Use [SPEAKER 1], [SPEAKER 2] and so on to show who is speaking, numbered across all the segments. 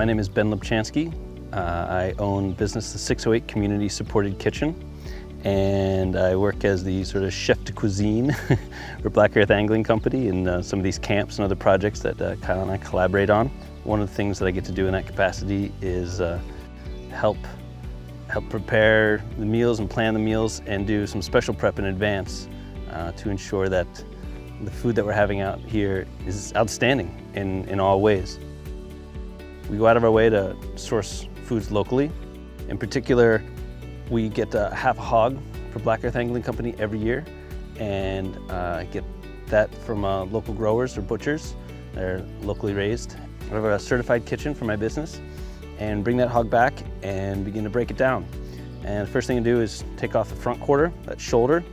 [SPEAKER 1] My name is Ben Lubchansky. I own business The 608 Community Supported Kitchen, and I work as the sort of chef de cuisine for Black Earth Angling Company in some of these camps and other projects that Kyle and I collaborate on. One of the things that I get to do in that capacity is help prepare the meals and plan the meals and do some special prep in advance to ensure that the food that we're having out here is outstanding in all ways. We go out of our way to source foods locally. In particular, we get half a hog for Black Earth Angling Company every year, and get that from local growers or butchers. They're locally raised. I have a certified kitchen for my business, and bring that hog back and begin to break it down. And the first thing I do is take off the front quarter, that shoulder,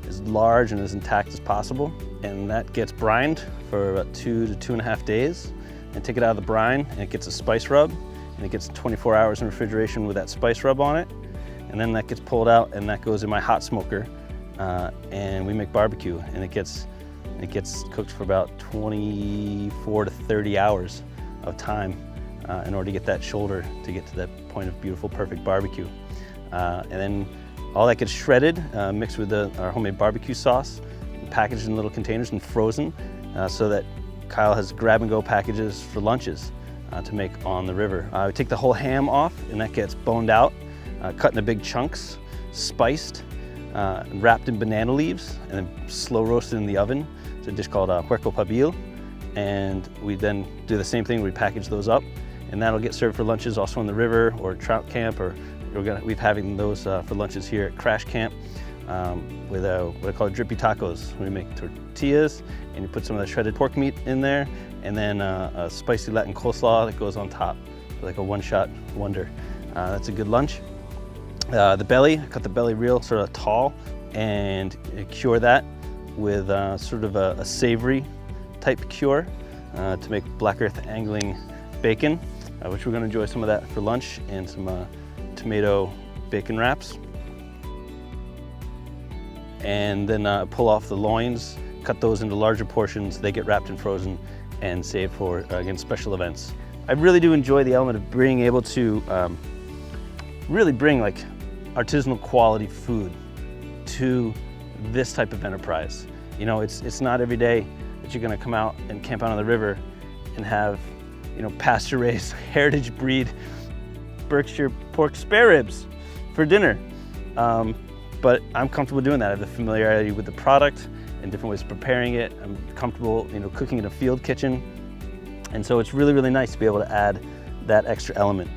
[SPEAKER 1] as large and as intact as possible, and that gets brined for about 2 to 2.5 days. And take it out of the brine, and it gets a spice rub, and it gets 24 hours in refrigeration with that spice rub on it. And then that gets pulled out, and that goes in my hot smoker, and we make barbecue. And it gets cooked for about 24 to 30 hours of time in order to get that shoulder to get to that point of beautiful, perfect barbecue. And then all that gets shredded, mixed with our homemade barbecue sauce, packaged in little containers and frozen, so that Kyle has grab-and-go packages for lunches to make on the river. We take the whole ham off, and that gets boned out, cut into big chunks, spiced, wrapped in banana leaves, and then slow roasted in the oven. It's a dish called puerco pabil. And we then do the same thing, we package those up, and that'll get served for lunches also on the river or trout camp, or we've having those for lunches here at Crash Camp. With what I call drippy tacos. We make tortillas, and you put some of that shredded pork meat in there, and then a spicy Latin coleslaw that goes on top, like a one-shot wonder. That's a good lunch. The belly, I cut the belly real sort of tall, and cure that with sort of a savory type cure to make Black Earth Angling bacon, which we're going to enjoy some of that for lunch, and some tomato bacon wraps. And then pull off the loins, cut those into larger portions. They get wrapped and frozen and saved for, again, special events. I really do enjoy the element of being able to really bring like artisanal quality food to this type of enterprise. You know, it's not every day that you're gonna come out and camp out on the river and have, you know, pasture-raised, heritage breed Berkshire pork spare ribs for dinner. But I'm comfortable doing that. I have the familiarity with the product and different ways of preparing it. I'm comfortable, you know, cooking in a field kitchen. And so it's really, really nice to be able to add that extra element.